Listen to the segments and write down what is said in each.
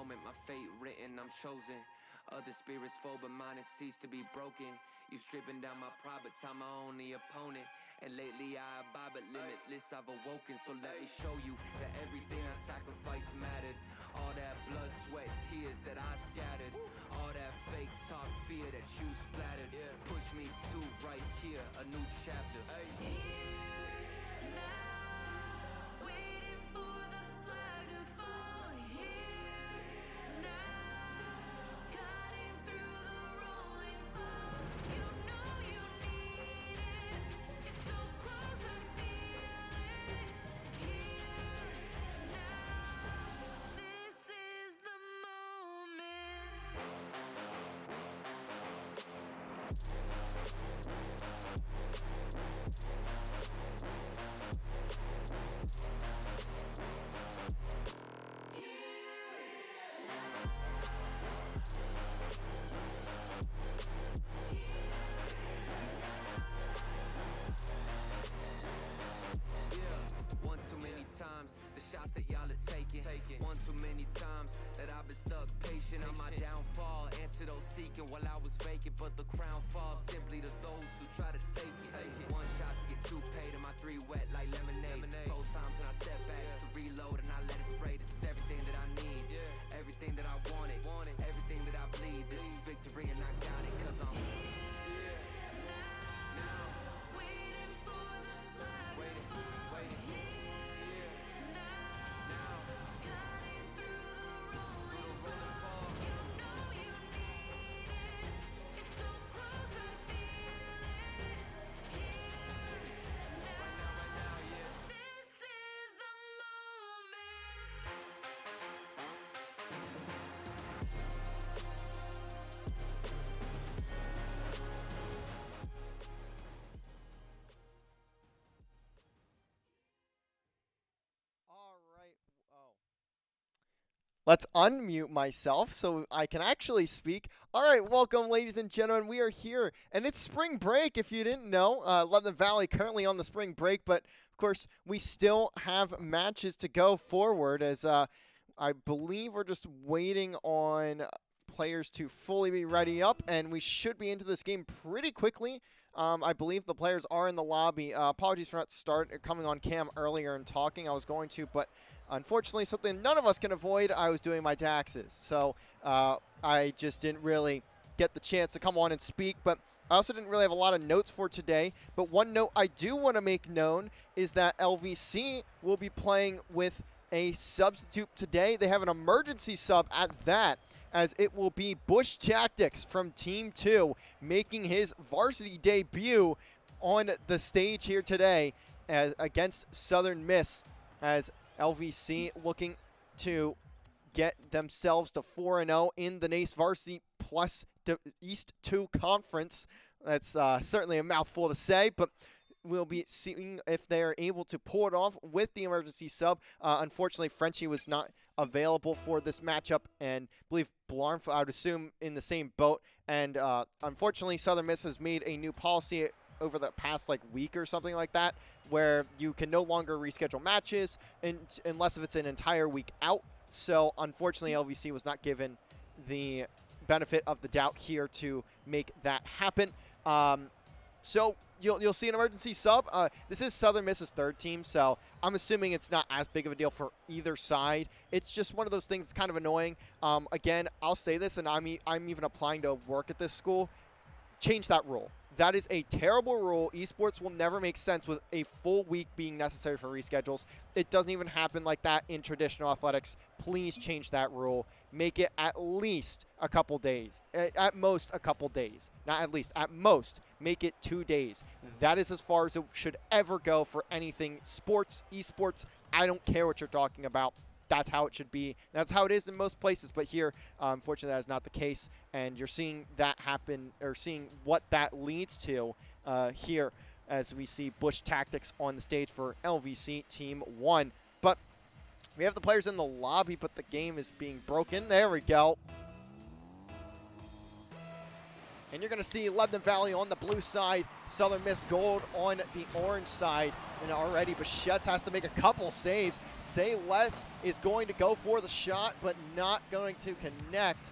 moment, my fate written, I'm chosen. Other spirits fall, but mine has ceased to be broken. You stripping down my pride, but time my only opponent. And lately I abide, but limitless I've awoken. So let me show you that everything I sacrificed mattered. All that blood, sweat, tears that I scattered. All that fake talk, fear that you splattered. Push me to right here, a new chapter. Times, the shots that y'all are taking. One too many times that I've been stuck patient on my downfall. Antidote seeking while I was vacant, but the crown falls simply to those who try to take it. One shot to get two paid and my three wet like lemonade. 4 times and I step back just to reload and I let it spray. This is everything that I need, everything that I wanted, everything that I bleed. This is victory and I got it cause I'm here now. Waiting for the flag to fall. Let's unmute myself so I can actually speak. All right, welcome, ladies and gentlemen. We are here, and it's spring break, if you didn't know. Lebanon Valley currently on the spring break, but, of course, we still have matches to go forward as I believe we're just waiting on players to fully be ready up, and we should be into this game pretty quickly. I believe the players are in the lobby. Apologies for not coming on cam earlier and talking. I was going to, but unfortunately, something none of us can avoid, I was doing my taxes. So I just didn't really get the chance to come on and speak, but I also didn't really have a lot of notes for today. But one note I do want to make known is that LVC will be playing with a substitute today. They have an emergency sub at that, as it will be Bush Tactics from Team 2 making his varsity debut on the stage here today against Southern Miss, as LVC looking to get themselves to 4-0 in the NACE Varsity plus the East 2 Conference. That's certainly a mouthful to say, but we'll be seeing if they are able to pull it off with the emergency sub. Unfortunately, Frenchie was not available for this matchup, and I believe Blarnf, I would assume, in the same boat. And unfortunately, Southern Miss has made a new policy over the past week or something like that, where you can no longer reschedule matches unless if it's an entire week out. So unfortunately, LVC was not given the benefit of the doubt here to make that happen. So you'll see an emergency sub. This is Southern Miss's third team, so I'm assuming it's not as big of a deal for either side. It's just one of those things that's kind of annoying. Again, I'll say this, and I'm even applying to work at this school. Change that rule. That is a terrible rule. Esports will never make sense with a full week being necessary for reschedules. It doesn't even happen like that in traditional athletics. Please change that rule. Make it at least a couple days. At most a couple days. Not at least. At most, make it 2 days. That is as far as it should ever go for anything sports, esports. I don't care what you're talking about. That's how it should be. That's how it is in most places. But here, unfortunately, that is not the case. And you're seeing that happen, or seeing what that leads to here as we see Bush Tactics on the stage for LVC Team 1. But we have the players in the lobby, but the game is being broken. There we go. And you're going to see Lebanon Valley on the blue side, Southern Miss Gold on the orange side. And already Bichettes has to make a couple saves. Say Less is going to go for the shot, but not going to connect.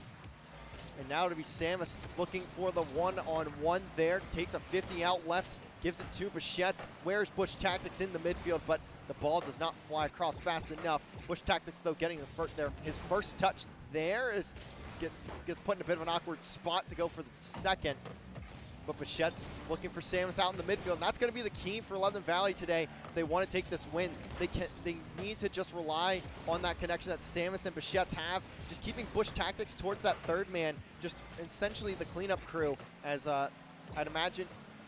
And now to be Samus looking for the one-on-one there. Takes a 50 out left, gives it to Bichettes. Where's Bush Tactics in the midfield, but the ball does not fly across fast enough. Bush Tactics, though, getting his first touch there gets put in a bit of an awkward spot to go for the second. But Bichettes looking for Samus out in the midfield, and that's going to be the key for Lebanon Valley today. If they want to take this win, they need to just rely on that connection that Samus and Bichettes have, just keeping Bush Tactics towards that third man, just essentially the cleanup crew, as I'd imagine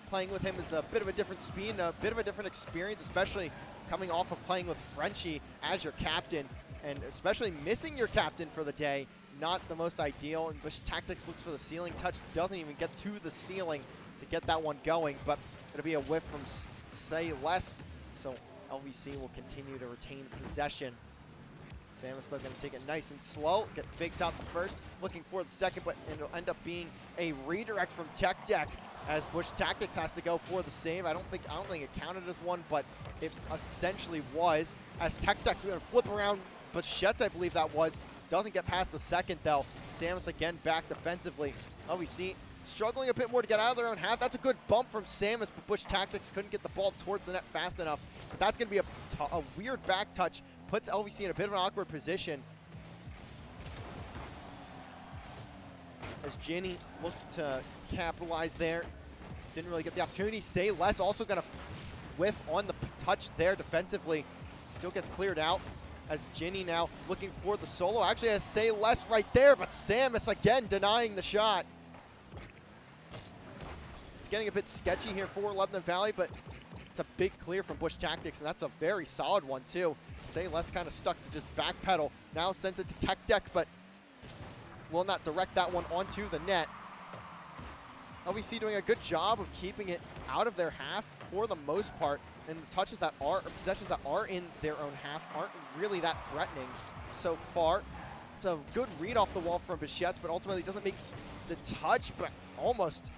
playing with him is a bit of a different speed and a bit of a different experience, especially coming off of playing with Frenchie as your captain, and especially missing your captain for the day. Not the most ideal, and Bush Tactics looks for the ceiling touch, doesn't even get to the ceiling to get that one going, but it'll be a whiff from Say Less, so LVC will continue to retain possession. Samus still going to take it nice and slow, get fakes out the first, looking for the second, but it'll end up being a redirect from Tech Deck as Bush Tactics has to go for the save. I don't think it counted as one, but it essentially was, as Tech Deck going to flip around Bichettes, I believe that was. Doesn't get past the second, though. Samus again back defensively. LVC struggling a bit more to get out of their own half. That's a good bump from Samus, but Bush Tactics couldn't get the ball towards the net fast enough. But that's going to be a weird back touch. Puts LVC in a bit of an awkward position. As Ginny looked to capitalize there. Didn't really get the opportunity. Say Less also going to whiff on the touch there defensively. Still gets cleared out. As Ginny now looking for the solo. Actually has Say Less right there, but Samus again denying the shot. It's getting a bit sketchy here for Lebanon Valley, but it's a big clear from Bush Tactics, and that's a very solid one too. Say Less kind of stuck to just backpedal. Now sends it to Tech Deck, but will not direct that one onto the net. LVC doing a good job of keeping it out of their half for the most part. And the touches that are, or possessions that are in their own half aren't really that threatening so far. It's a good read off the wall from Bichettes, but ultimately doesn't make the touch, but almost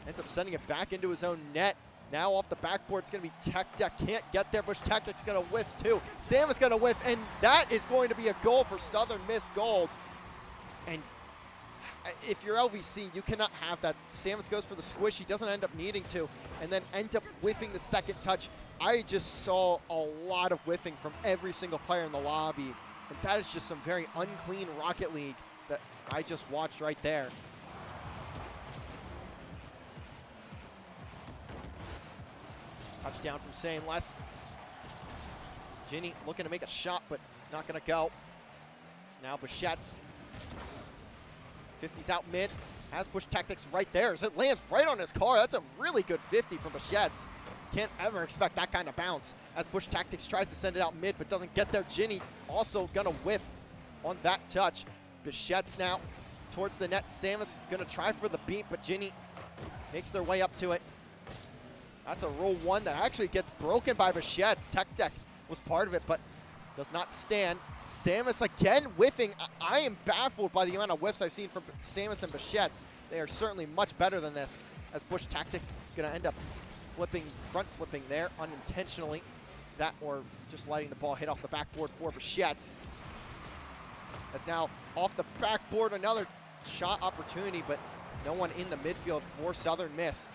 ends up sending it back into his own net. Now off the backboard, it's going to be Tech Deck. Can't get there. Bush Tactics going to whiff too. Sam is going to whiff, and that is going to be a goal for Southern Miss Gold. And if you're LVC, you cannot have that. Samus goes for the squish. He doesn't end up needing to, and then ends up whiffing the second touch. I just saw a lot of whiffing from every single player in the lobby, and that is just some very unclean Rocket League that I just watched right there. Touchdown from Say Less. Ginny looking to make a shot, but not going to go. So now Bichettes. 50's out mid. Has Bush Tactics right there as it lands right on his car. That's a really good 50 from Bichettes. Can't ever expect that kind of bounce as Bush Tactics tries to send it out mid, but doesn't get there. Ginny also going to whiff on that touch. Bichettes now towards the net. Samus going to try for the beat, but Ginny makes their way up to it. That's a roll one that actually gets broken by Bichettes. Tech Deck was part of it, but does not stand. Samus again whiffing. I am baffled by the amount of whiffs I've seen from Samus and Bichettes. They are certainly much better than this, as Bush Tactics going to end up front flipping there unintentionally. That or just letting the ball hit off the backboard for Bichettes. As now off the backboard, another shot opportunity, but no one in the midfield for Southern Miss.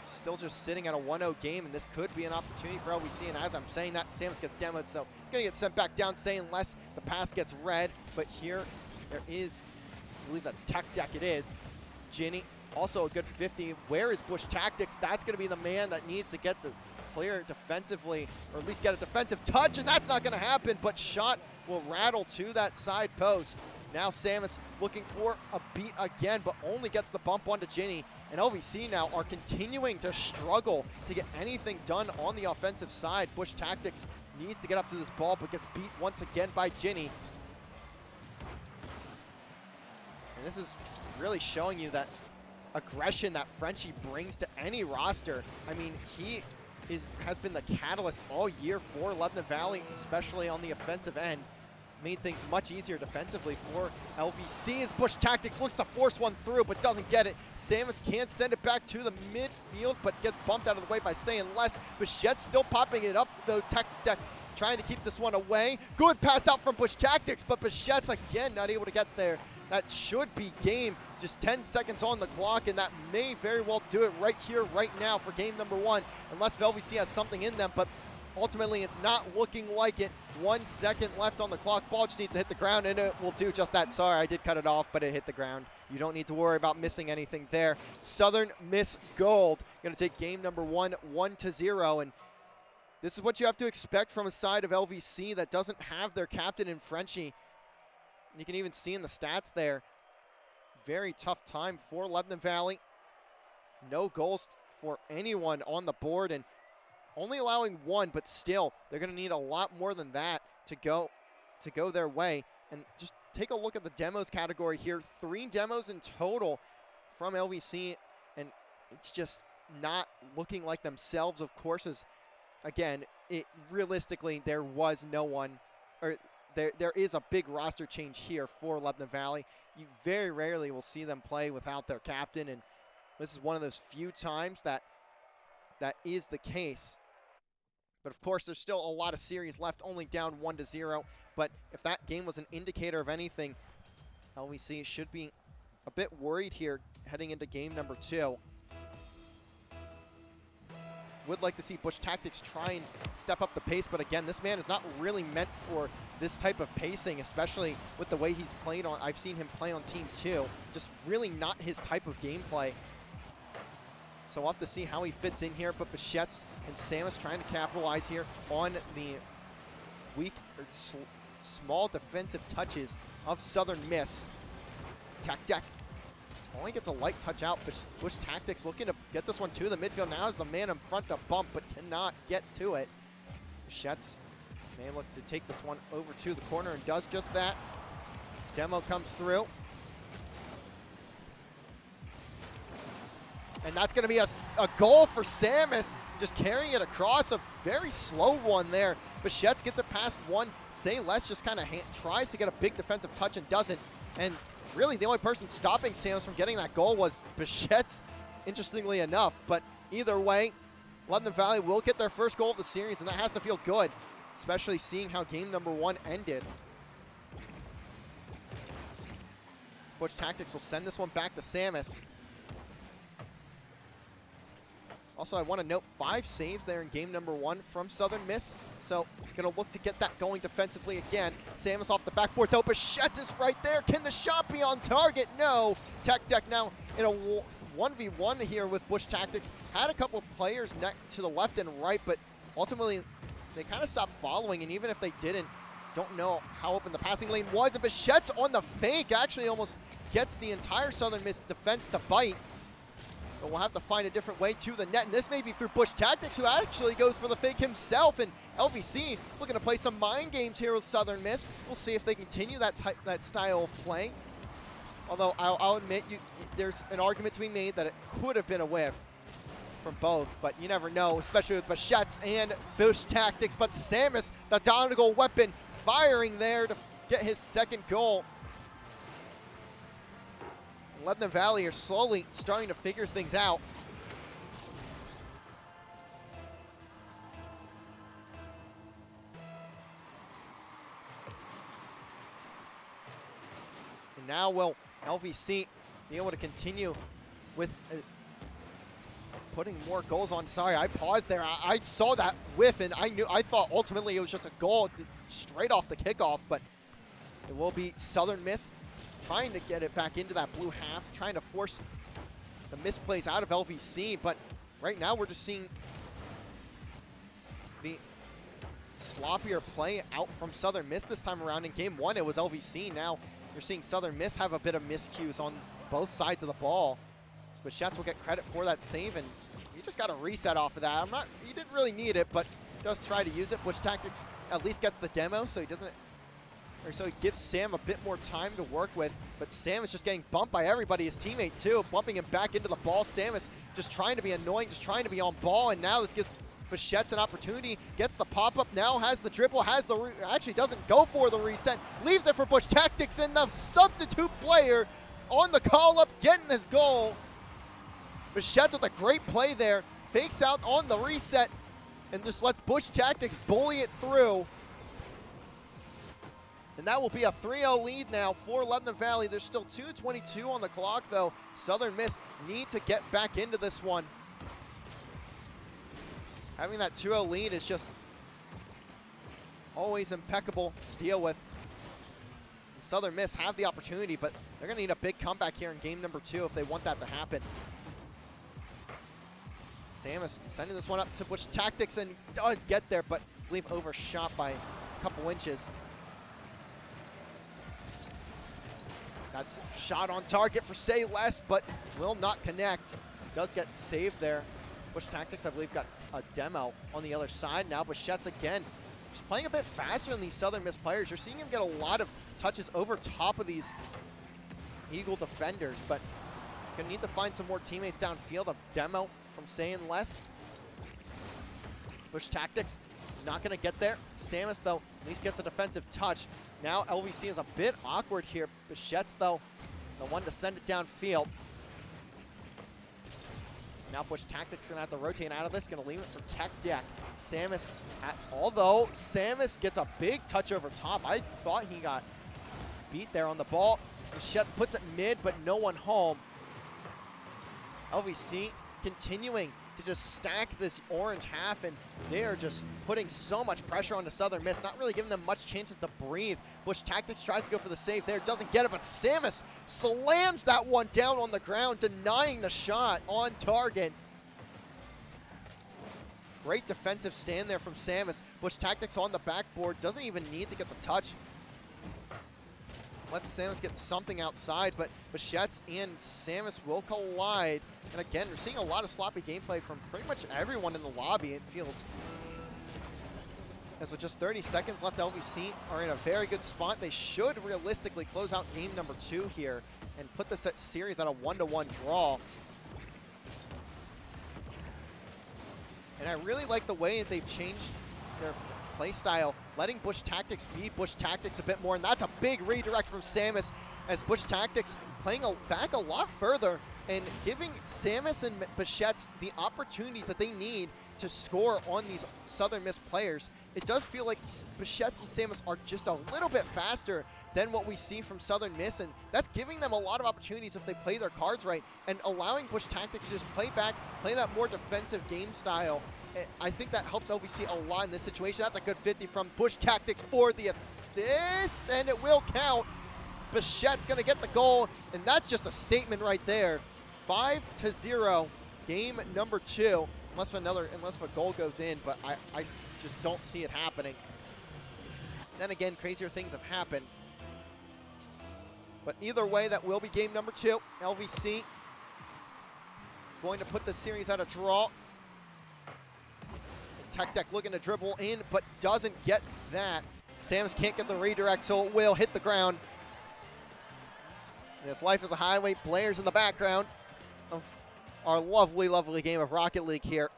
Still just sitting at a 1-0 game, and this could be an opportunity for LVC. And as I'm saying that, Samus gets demoed, so gonna get sent back down, saying less. The pass gets read, but here there is, I believe that's Tech Deck. It is Ginny. Also a good 50. Where is Bush Tactics? That's going to be the man that needs to get the clear defensively, or at least get a defensive touch, and that's not going to happen, but shot will rattle to that side post. Now Samus looking for a beat again, but only gets the bump onto Ginny. And LVC now are continuing to struggle to get anything done on the offensive side. Bush Tactics needs to get up to this ball, but gets beat once again by Ginny. And this is really showing you that aggression that Frenchie brings to any roster. I mean, he has been the catalyst all year for Lebanon Valley, especially on the offensive end. made things much easier defensively for LVC as Bush Tactics looks to force one through but doesn't get it. Samus can't send it back to the midfield but gets bumped out of the way by saying less. Bichette's still popping it up though. Tech trying to keep this one away. Good pass out from Bush Tactics, but Bichette's again not able to get there. That should be game. Just 10 seconds on the clock, and that may very well do it right here, right now for game number 1, unless LVC has something in them, but ultimately it's not looking like it. 1 second left on the clock. Ball just needs to hit the ground, and it will do just that. Sorry, I did cut it off, but it hit the ground. You don't need to worry about missing anything there. Southern Miss Gold going to take game number 1, 1-0, and this is what you have to expect from a side of LVC that doesn't have their captain in Frenchie. You can even see in the stats there, very tough time for Lebanon Valley. No goals for anyone on the board and only allowing 1, but still, they're going to need a lot more than that to go their way. And just take a look at the demos category here. 3 demos in total from LVC, and it's just not looking like themselves, of course, as, again, realistically, there was no one, or there is a big roster change here for Lebanon Valley. You very rarely will see them play without their captain, and this is one of those few times that is the case. But of course, there's still a lot of series left, only down 1-0. But if that game was an indicator of anything, LVC should be a bit worried here heading into game number 2. Would like to see Bush Tactics try and step up the pace, but again, this man is not really meant for this type of pacing, especially with the way he's played on. I've seen him play on Team 2. Just really not his type of gameplay. So we'll have to see how he fits in here, but Bichettes and Samus trying to capitalize here on the weak or small defensive touches of Southern Miss. Tech only gets a light touch out. Bush Tactics looking to get this one to the midfield. Now is the man in front to bump, but cannot get to it. Bichettes may look to take this one over to the corner and does just that. Demo comes through. And that's going to be a goal for Samus, just carrying it across. A very slow one there. Bichettes gets it past one. Say Less just kind of tries to get a big defensive touch and doesn't. And really, the only person stopping Samus from getting that goal was Bichettes, interestingly enough. But either way, Lebanon Valley will get their first goal of the series, and that has to feel good, especially seeing how game number 1 ended. Bush Tactics will send this one back to Samus. Also, I want to note 5 saves there in game number 1 from Southern Miss. So, going to look to get that going defensively again. Samus off the backboard, though. Bichettes is right there. Can the shot be on target? No. Tech now in a 1v1 here with Bush Tactics. Had a couple of players to the left and right, but ultimately they kind of stopped following. And even if they didn't, don't know how open the passing lane was. And Bichettes on the fake actually almost gets the entire Southern Miss defense to bite. But we'll have to find a different way to the net, and this may be through Bush Tactics, who actually goes for the fake himself, and LVC looking to play some mind games here with Southern Miss. We'll see if they continue that style of play. Although I'll admit, there's an argument to be made that it could have been a whiff from both, but you never know, especially with Bichettes and Bush Tactics. But Samus, the down-to-goal weapon, firing there to get his second goal. Lebanon Valley are slowly starting to figure things out. And now will LVC be able to continue with putting more goals on. Sorry, I paused there. I saw that whiff, and I thought ultimately it was just a goal straight off the kickoff, but it will be Southern Miss trying to get it back into that blue half, trying to force the misplays out of LVC, but right now we're just seeing the sloppier play out from Southern Miss this time around. In game 1, it was LVC. Now you're seeing Southern Miss have a bit of miscues on both sides of the ball. Bichettes will get credit for that save, and you just got to reset off of that. You didn't really need it, but does try to use it. Bush Tactics at least gets the demo, so he doesn't, or so he gives Sam a bit more time to work with. But Sam is just getting bumped by everybody, his teammate too, bumping him back into the ball. Samus just trying to be annoying, just trying to be on ball, and now this gives Bichette's an opportunity, gets the pop-up, now has the dribble, has the, actually doesn't go for the reset, leaves it for Bush Tactics, and the substitute player on the call-up getting his goal. Bichette with a great play there, fakes out on the reset, and just lets Bush Tactics bully it through. And that will be a 3-0 lead now for Lebanon Valley. There's still 2:22 on the clock, though. Southern Miss need to get back into this one. Having that 2-0 lead is just always impeccable to deal with. And Southern Miss have the opportunity, but they're going to need a big comeback here in game number 2 if they want that to happen. Samus sending this one up to Bush Tactics and does get there, but I believe overshot by a couple inches. That's a shot on target for Say Less, but will not connect. Does get saved there. Bush Tactics, I believe, got a demo on the other side. Now Bichette's again just playing a bit faster than these Southern Miss players. You're seeing him get a lot of touches over top of these Eagle defenders, but gonna need to find some more teammates downfield. A demo from Saying Less. Bush Tactics not gonna get there. Samus, though, at least gets a defensive touch. Now LVC is a bit awkward here. Bichette's, though, the one to send it downfield. Now Bush Tactics gonna have to rotate out of this, gonna leave it for Tech Deck. Samus, although Samus gets a big touch over top. I thought he got beat there on the ball. Bichette puts it mid, but no one home. LVC continuing to just stack this orange half, and they are just putting so much pressure on the Southern Miss, not really giving them much chances to breathe. Bush Tactics tries to go for the save there, doesn't get it, but Samus slams that one down on the ground, denying the shot on target. Great defensive stand there from Samus. Bush Tactics on the backboard, doesn't even need to get the touch. Lets Samus get something outside, but Bichette's and Samus will collide. And again, we're seeing a lot of sloppy gameplay from pretty much everyone in the lobby, it feels. As with just 30 seconds left, LVC are in a very good spot. They should realistically close out game number 2 here and put this series at a 1-1 draw. And I really like the way that they've changed their play style, letting Bush Tactics be Bush Tactics a bit more, and that's a big redirect from Samus as Bush Tactics playing back a lot further and giving Samus and Bichette's the opportunities that they need to score on these Southern Miss players. It does feel like Bichette's and Samus are just a little bit faster than what we see from Southern Miss, and that's giving them a lot of opportunities if they play their cards right, and allowing Bush Tactics to just play back, play that more defensive game style. I think that helps LVC a lot in this situation. That's a good 50 from Bush Tactics for the assist, and it will count. Bichette's gonna get the goal, and that's just a statement right there. 5-0, game number 2. Unless if a goal goes in, but I just don't see it happening. Then again, crazier things have happened. But either way, that will be game number 2. LVC going to put the series at a draw. Tech Deck looking to dribble in, but doesn't get that. Samus can't get the redirect, so it will hit the ground. And this Life is a Highway blares in the background of our lovely, lovely game of Rocket League here.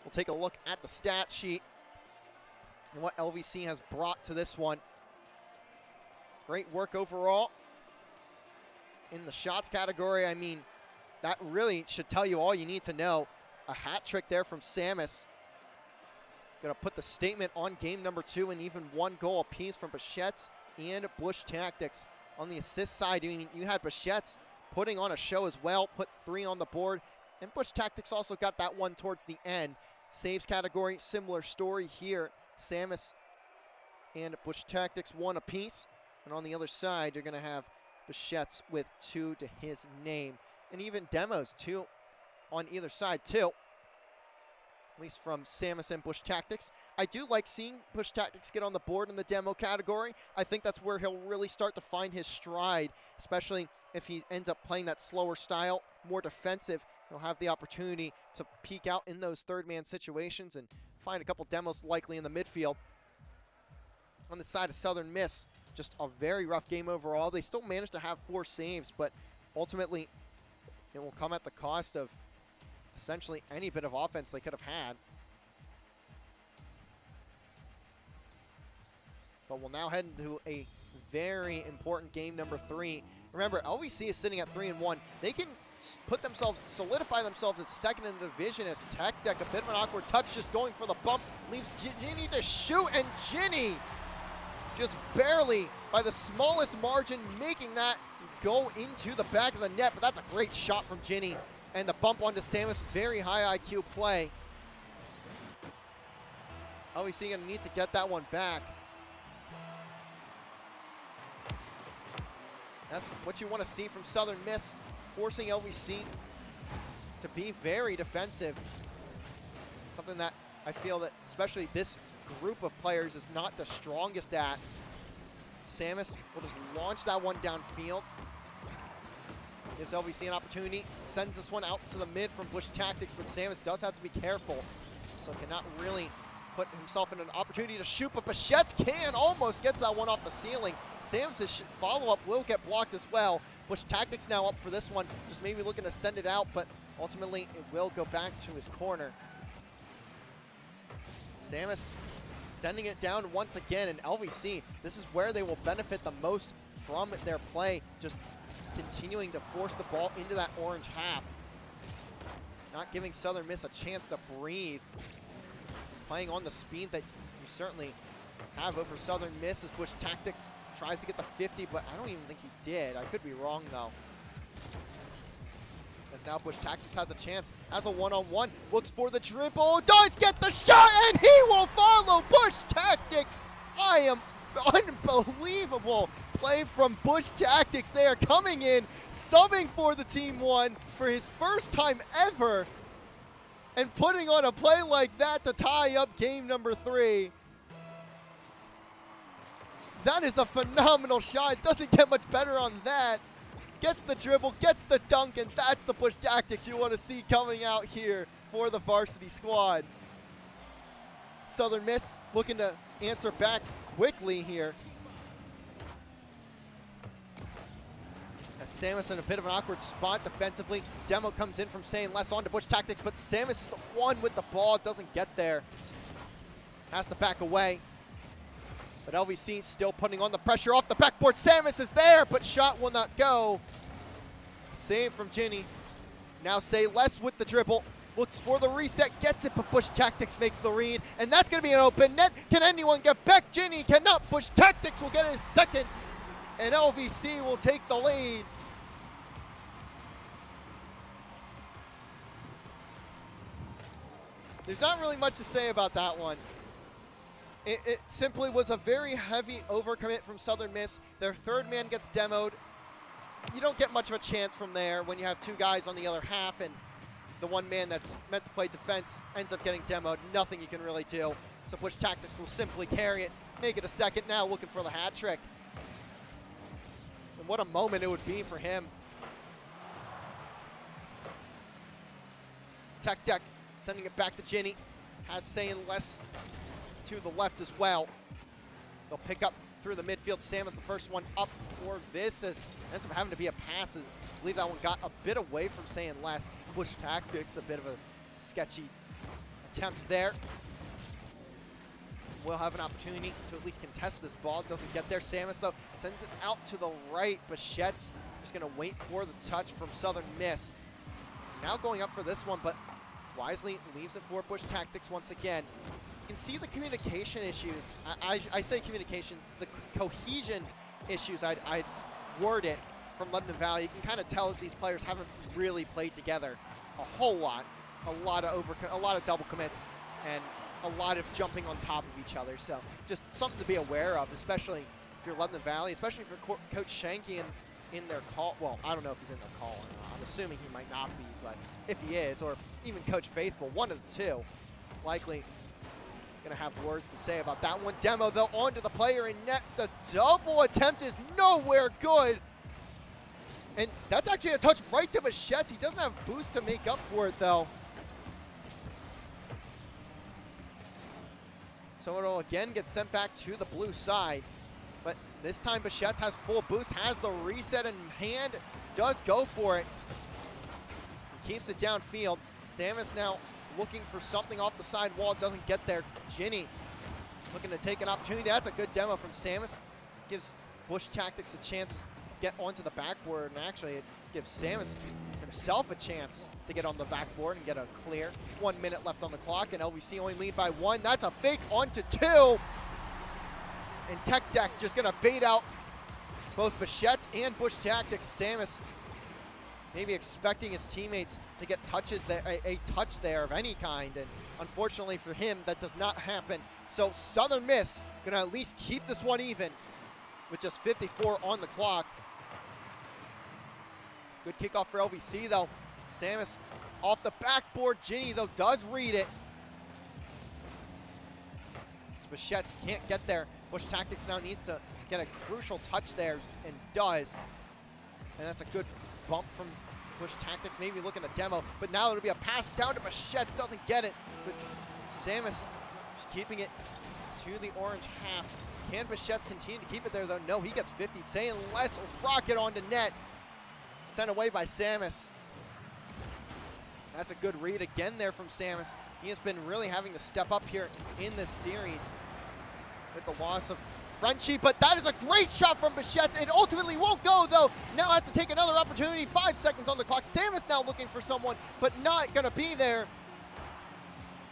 We'll take a look at the stat sheet and what LVC has brought to this one. Great work overall. In the shots category, I mean, that really should tell you all you need to know. A hat trick there from Samus. Gonna put the statement on game number 2, and even 1 goal apiece from Bichette's and Bush Tactics. On the assist side, you had Bichette's putting on a show as well, put 3 on the board, and Bush Tactics also got that one towards the end. Saves category, similar story here. Samus and Bush Tactics 1 apiece, and on the other side, you're gonna have Bichette's with 2 to his name, and even demos 2 on either side too, at least from Samus and Bush Tactics. I do like seeing Bush Tactics get on the board in the demo category. I think that's where he'll really start to find his stride, especially if he ends up playing that slower style, more defensive. He'll have the opportunity to peek out in those third-man situations and find a couple demos likely in the midfield. On the side of Southern Miss, just a very rough game overall. They still managed to have 4 saves, but ultimately it will come at the cost of essentially any bit of offense they could have had. But we'll now head into a very important game number 3. Remember, LVC is sitting at 3-1. They can solidify themselves as second in the division as Tech Deck, a bit of an awkward touch, just going for the bump, leaves Ginny to shoot, and Ginny just barely, by the smallest margin, making that go into the back of the net. But that's a great shot from Ginny, and the bump onto Samus, very high IQ play. LVC gonna need to get that one back. That's what you want to see from Southern Miss, forcing LVC to be very defensive. Something that I feel that especially this group of players is not the strongest at. Samus will just launch that one downfield. Gives LVC an opportunity, sends this one out to the mid from Bush Tactics, but Samus does have to be careful. So cannot really put himself in an opportunity to shoot, but Bichette's can almost gets that one off the ceiling. Samus' follow-up will get blocked as well. Bush Tactics now up for this one, just maybe looking to send it out, but ultimately it will go back to his corner. Samus sending it down once again, and LVC, this is where they will benefit the most from their play, just continuing to force the ball into that orange half. Not giving Southern Miss a chance to breathe. Playing on the speed that you certainly have over Southern Miss as Bush Tactics tries to get the 50, but I don't even think he did. I could be wrong, though. As now Bush Tactics has a chance as a one-on-one. Looks for the dribble, does get the shot, and he will follow Bush Tactics. I am unbelievable play from Bush Tactics. They are coming in, subbing for the Team 1 for his first time ever, and putting on a play like that to tie up game number 3. That is a phenomenal shot. It doesn't get much better on that. Gets the dribble, gets the dunk, and that's the Bush Tactics you want to see coming out here for the varsity squad. Southern Miss looking to answer back quickly here. As Samus in a bit of an awkward spot defensively. Demo comes in from saying less on to Bush Tactics, but Samus is the one with the ball, doesn't get there. Has to back away. But LVC still putting on the pressure off the backboard. Samus is there, but shot will not go. Save from Ginny. Now say less with the dribble. Looks for the reset, gets it, but Bush Tactics makes the read. And that's going to be an open net. Can anyone get back? Ginny cannot. Bush Tactics will get his second. And LVC will take the lead. There's not really much to say about that one. It simply was a very heavy overcommit from Southern Miss. Their third man gets demoed. You don't get much of a chance from there when you have 2 guys on the other half, and the one man that's meant to play defense ends up getting demoed. Nothing you can really do. So Bush Tactics will simply carry it, make it a second now, looking for the hat trick. And what a moment it would be for him. Tech Deck sending it back to Ginny. Has saying less to the left as well. They'll pick up through the midfield. Samus the first one up for this, as ends up having to be a pass. I believe that one got a bit away from saying less. Bush Tactics, a bit of a sketchy attempt there. Will have an opportunity to at least contest this ball. Doesn't get there. Samus, though, sends it out to the right. Bichette's just going to wait for the touch from Southern Miss. Now going up for this one, but wisely leaves it for Bush Tactics once again. You can see the communication issues. I say communication, the cohesion issues, I'd word it, from Lebanon Valley. You can kind of tell that these players haven't really played together a whole lot. A lot of double commits and a lot of jumping on top of each other. So just something to be aware of, especially if you're Lebanon Valley, especially if you're Coach Shanky in their call. Well, I don't know if he's in their call or not. I'm assuming he might not be, but if he is, or even Coach Faithful, one of the two, likely going to have words to say about that one. Demo, though, onto the player in net. The double attempt is nowhere good. And that's actually a touch right to Bichette. He doesn't have boost to make up for it, though. So it'll again get sent back to the blue side. But this time Bichette has full boost, has the reset in hand, does go for it. Keeps it downfield. Samus now looking for something off the side wall, doesn't get there. Ginny looking to take an opportunity. That's a good demo from Samus. Gives Bush Tactics a chance to get onto the backboard, and actually it gives Samus himself a chance to get on the backboard and get a clear. 1 minute left on the clock, and LVC only lead by 1. That's a fake onto 2. And Tech Deck just gonna bait out both Bichettes and Bush Tactics. Samus maybe expecting his teammates to get touches there, a touch there of any kind, and unfortunately for him, that does not happen. So Southern Miss gonna at least keep this one even with just 54 on the clock. Good kickoff for LVC though. Samus off the backboard. Ginny though does read it. Bichettes can't get there. Bush Tactics now needs to get a crucial touch there, and does. And that's a good bump from Bush Tactics, maybe looking at demo, but now it'll be a pass down to Bichettes, doesn't get it. But Samus just keeping it to the orange half. Can Bichettes continue to keep it there though? No, he gets 50. Saying less, rocket onto net. Sent away by Samus. That's a good read again there from Samus. He has been really having to step up here in this series with the loss of Frenchie, but that is a great shot from Bichettes. It ultimately won't go though. Now has to take another opportunity. 5 seconds on the clock. Samus now looking for someone, but not gonna be there.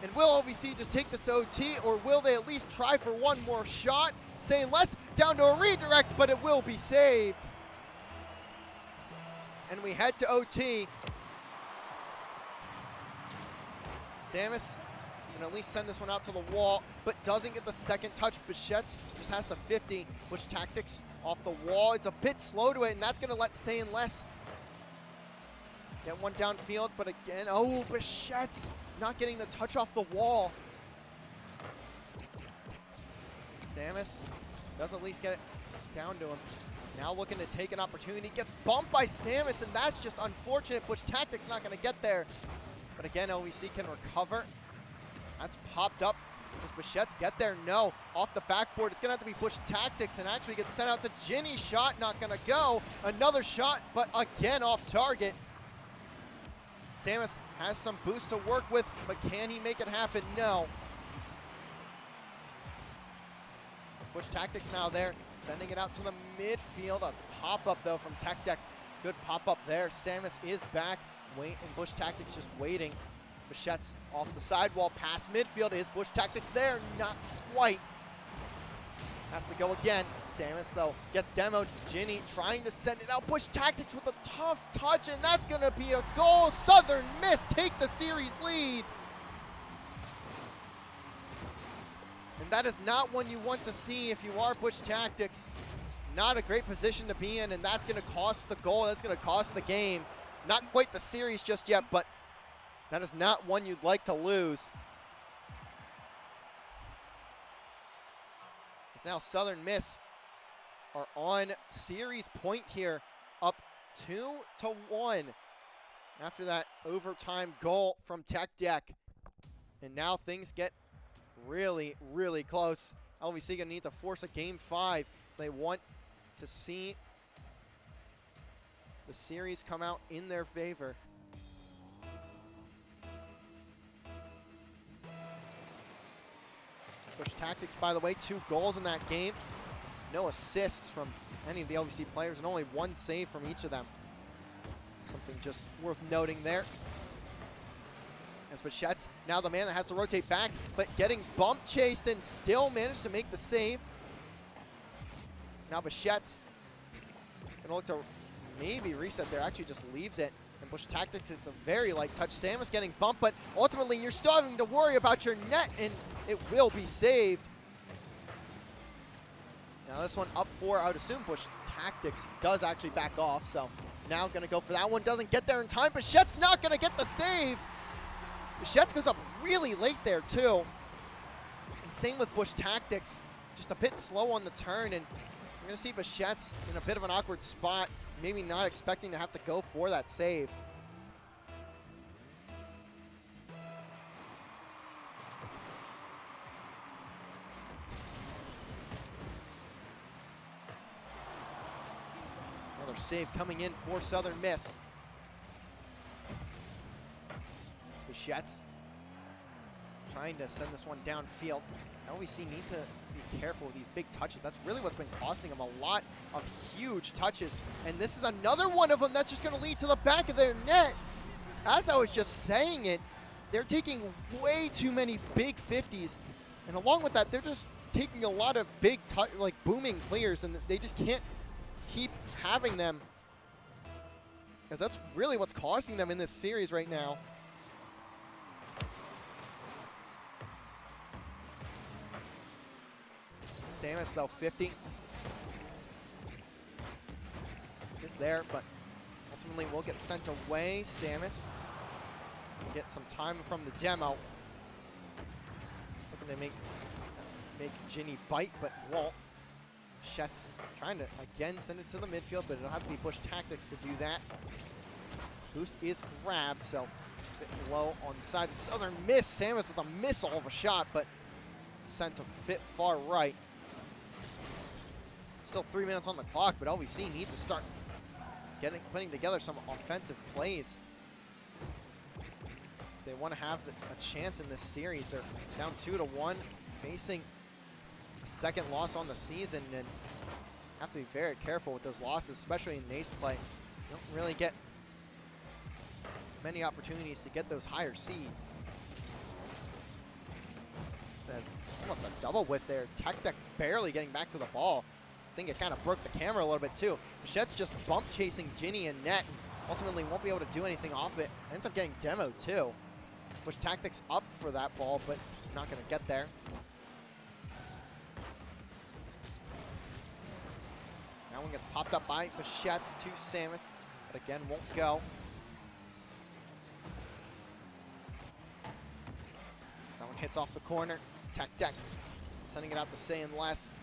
And will LVC just take this to OT, or will they at least try for one more shot? Saying less, down to a redirect, but it will be saved. And we head to OT. Samus can at least send this one out to the wall, but doesn't get the second touch. Bichettes just has to 50. Bush Tactics off the wall. It's a bit slow to it, and that's going to let Saying Less get one downfield. But again, oh, Bichettes not getting the touch off the wall. Samus does at least get it down to him. Now looking to take an opportunity. Gets bumped by Samus, and that's just unfortunate. Bush Tactics not going to get there. But again, LVC can recover. That's popped up. Does Bichettes get there? No. Off the backboard, it's going to have to be Bush Tactics, and actually gets sent out to Ginny. Shot not going to go. Another shot, but again off target. Samus has some boost to work with, but can he make it happen? No. Bush Tactics now there, sending it out to the midfield. A pop-up, though, from Tech Deck. Good pop-up there. Samus is back. And Bush Tactics just waiting. Bichettes off the sidewall, past midfield. Is Bush Tactics there? Not quite. Has to go again. Samus, though, gets demoed. Ginny trying to send it out. Bush Tactics with a tough touch, and that's going to be a goal. Southern Miss take the series lead. And that is not one you want to see if you are Bush Tactics. Not a great position to be in, and that's going to cost the goal. That's going to cost the game. Not quite the series just yet, but that is not one you'd like to lose. As now Southern Miss are on series point here, up 2-1 after that overtime goal from Tech Deck. And now things get really, really close. LVC gonna need to force a game 5 if they want to see the series come out in their favor. Bush Tactics, by the way, 2 goals in that game. No assists from any of the LVC players, and only 1 save from each of them. Something just worth noting there. As Bichettes, now the man that has to rotate back, but getting bump chased and still managed to make the save. Now Bichettes gonna look to maybe reset there, actually just leaves it. And Bush Tactics, it's a very light touch. Samus getting bumped, but ultimately you're still having to worry about your net, and it will be saved. Now this one up 4, I would assume Bush Tactics does actually back off, so now gonna go for that one. Doesn't get there in time. Bichettes not gonna get the save. Bichettes goes up really late there too. And same with Bush Tactics, just a bit slow on the turn, and we're gonna see Bichettes in a bit of an awkward spot, maybe not expecting to have to go for that save. Another save coming in for Southern Miss. Bichette trying to send this one downfield. LVC need to be careful with these big touches. That's really what's been costing them, a lot of huge touches. And this is another one of them that's just going to lead to the back of their net. As I was just saying it, they're taking way too many big 50s. And along with that, they're just taking a lot of big, like booming clears, and they just can't keep having them. Because that's really what's costing them in this series right now. Samus, though, 50 is there, but ultimately will get sent away. Samus will get some time from the demo. Looking to make Ginny bite, but won't. Bichette's trying to, again, send it to the midfield, but it'll have to be Bush Tactics to do that. Boost is grabbed, so a bit low on the sides. Southern Miss. Samus with a missile of a shot, but sent a bit far right. Still 3 minutes on the clock, but LVC need to start putting together some offensive plays. If they want to have a chance in this series, they're down 2-1, facing a second loss on the season, and have to be very careful with those losses, especially in NACE play. You don't really get many opportunities to get those higher seeds. There's almost a double width there. Tech barely getting back to the ball. I think it kind of broke the camera a little bit too. Bichette's just bump chasing Ginny and net, and ultimately won't be able to do anything off it. Ends up getting demoed too. Bush Tactics up for that ball, but not going to get there. That one gets popped up by Bichette to Samus, but again won't go. Someone hits off the corner. Tech sending it out to say and less.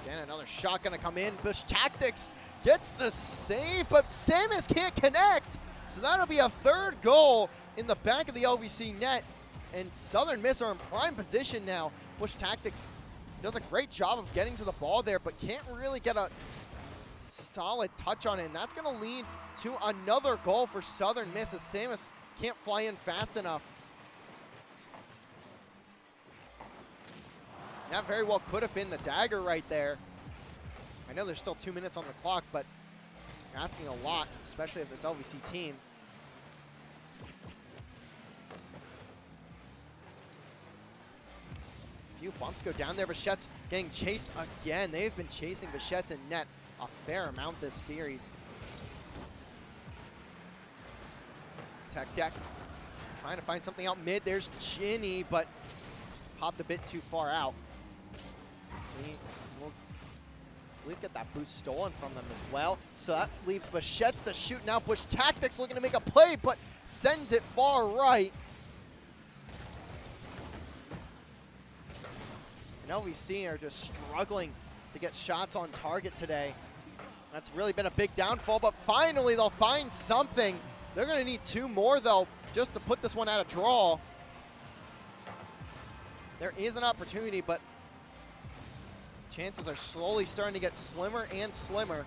Again, another shot gonna come in. Bush Tactics gets the save, but Samus can't connect. So that'll be a third goal in the back of the LVC net. And Southern Miss are in prime position now. Bush Tactics does a great job of getting to the ball there, but can't really get a solid touch on it. And that's gonna lead to another goal for Southern Miss as Samus can't fly in fast enough. That very well could have been the dagger right there. I know there's still 2 minutes on the clock, but you're asking a lot, especially of this LVC team. A few bumps go down there. Bichette's getting chased again. They've been chasing Bichette and net a fair amount this series. Tech trying to find something out mid. There's Ginny, but popped a bit too far out. We'll get that boost stolen from them as well. So that leaves Bichette to shoot now. Bush Tactics looking to make a play, but sends it far right. And LVC are just struggling to get shots on target today. That's really been a big downfall, but finally they'll find something. They're going to need 2 more, though, just to put this one at a draw. There is an opportunity, but chances are slowly starting to get slimmer and slimmer.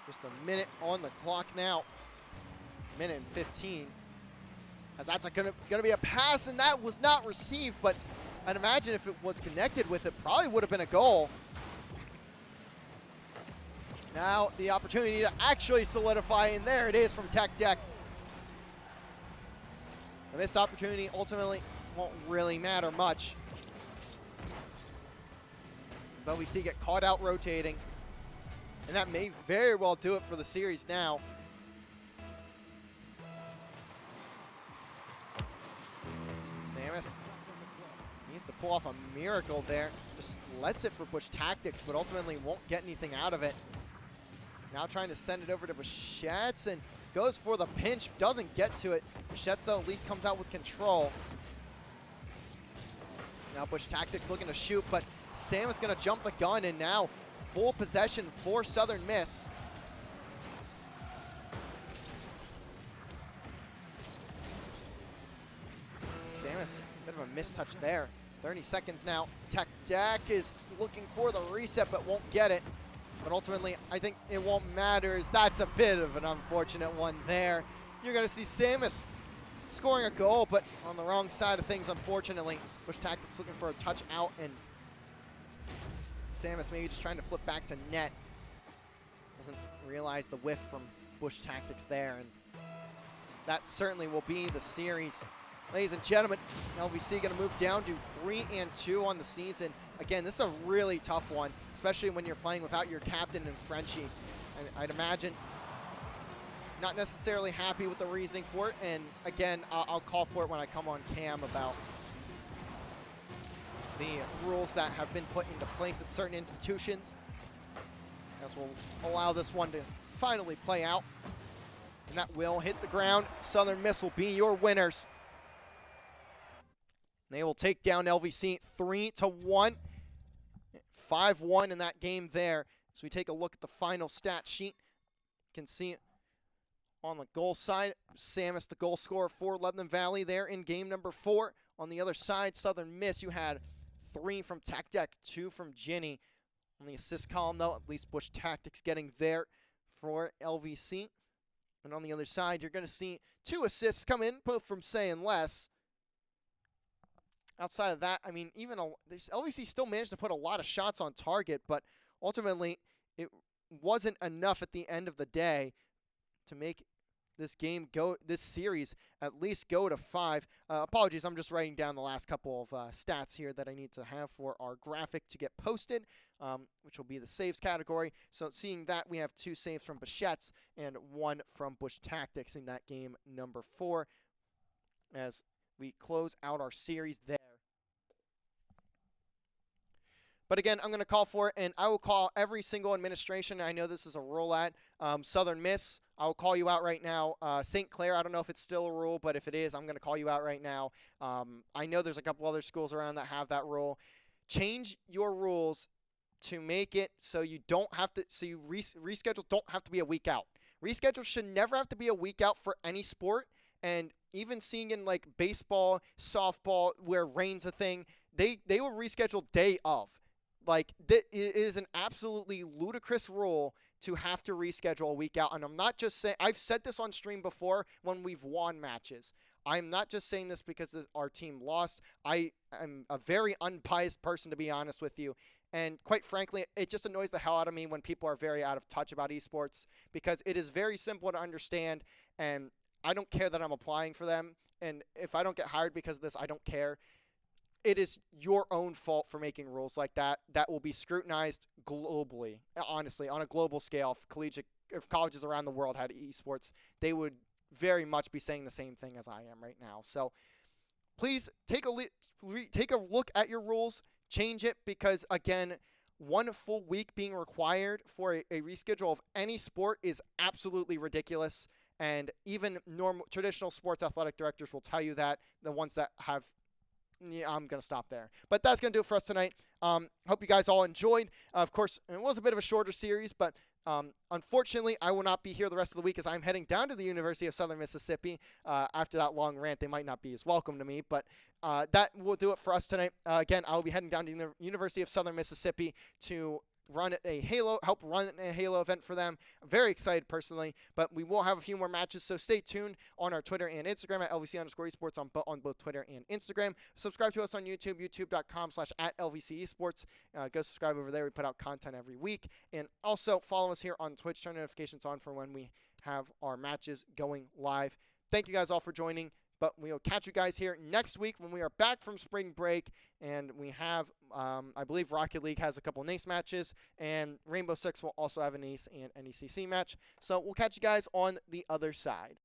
Just a minute on the clock now. Minute and 15. As that's gonna be a pass, and that was not received, but I'd imagine if it was connected with it, probably would have been a goal. Now the opportunity to actually solidify, and there it is from Tech. The missed opportunity ultimately won't really matter much, as LVC get caught out rotating, and that may very well do it for the series now. Samus needs to pull off a miracle there. Just lets it for Bush Tactics, but ultimately won't get anything out of it. Now trying to send it over to Bichette, and goes for the pinch, doesn't get to it. Bichette, though, at least comes out with control. Now Bush Tactics looking to shoot, but Samus gonna jump the gun, and now full possession for Southern Miss. Samus Bit of a mistouch there. 30 seconds now. Tech Deck is looking for the reset, but won't get it. But ultimately, I think it won't matter, as that's a bit of an unfortunate one there. You're going to see Samus scoring a goal, but on the wrong side of things, unfortunately. Bush Tactics looking for a touch out, and Samus maybe just trying to flip back to net. Doesn't realize the whiff from Bush Tactics there, and that certainly will be the series. Ladies and gentlemen, LVC going to move down to 3-2 on the season. Again, this is a really tough one, especially when you're playing without your captain and Frenchie. I'd imagine not necessarily happy with the reasoning for it, and again, I'll call for it when I come on cam about the rules that have been put into place at certain institutions. As we'll allow this one to finally play out. And that will hit the ground. Southern Miss will be your winners. They will take down LVC 3-1. 5-1 in that game there. As we take a look at the final stat sheet, you can see on the goal side, Samus, the goal scorer for Lebanon Valley there in game number 4. On the other side, Southern Miss, you had 3 from Tech Deck, 2 from Ginny. On the assist column, though, at least Bush Tactics getting there for LVC. And on the other side, you're going to see 2 assists come in, both from Say and Less. Outside of that, I mean, even LVC still managed to put a lot of shots on target, but ultimately it wasn't enough at the end of the day to make this game go, this series at least go to 5. Apologies, I'm just writing down the last couple of stats here that I need to have for our graphic to get posted, which will be the saves category. So seeing that, we have 2 saves from Bichette's and 1 from Bush Tactics in that game number 4 as we close out our series there. But again, I'm going to call for it, and I will call every single administration. I know this is a rule at Southern Miss. I will call you out right now. St. Clair, I don't know if it's still a rule, but if it is, I'm going to call you out right now. I know there's a couple other schools around that have that rule. Change your rules to make it so you don't have to, so you reschedule don't have to be a week out. Reschedule should never have to be a week out for any sport, and even seeing in like baseball, softball, where rain's a thing, they will reschedule day of. Like, it is an absolutely ludicrous rule to have to reschedule a week out. And I'm not just saying, I've said this on stream before when we've won matches. I'm not just saying this because our team lost. I am a very unbiased person, to be honest with you. And quite frankly, it just annoys the hell out of me when people are very out of touch about esports, because it is very simple to understand, and I don't care that I'm applying for them. And if I don't get hired because of this, I don't care. It is your own fault for making rules like that that will be scrutinized globally. Honestly, on a global scale, if colleges around the world had esports, they would very much be saying the same thing as I am right now. So please take a look at your rules, change it, because again, 1 full week being required for a reschedule of any sport is absolutely ridiculous. And even traditional sports athletic directors will tell you that, the ones that have. Yeah, I'm going to stop there. But that's going to do it for us tonight. Hope you guys all enjoyed. Of course, it was a bit of a shorter series, but unfortunately, I will not be here the rest of the week as I'm heading down to the University of Southern Mississippi. After that long rant, they might not be as welcome to me, but that will do it for us tonight. Again, I will be heading down to the University of Southern Mississippi to help run a Halo event for them. I'm very excited personally, but we will have a few more matches, so stay tuned on our Twitter and Instagram at LVC_esports on both Twitter and Instagram. Subscribe to us on YouTube, youtube.com/@LVCesports. Go subscribe over there. We put out content every week. And also follow us here on Twitch. Turn notifications on for when we have our matches going live. Thank you guys all for joining. But we'll catch you guys here next week when we are back from spring break. And we have, I believe Rocket League has a couple NACE matches. And Rainbow Six will also have a NACE and NECC match. So we'll catch you guys on the other side.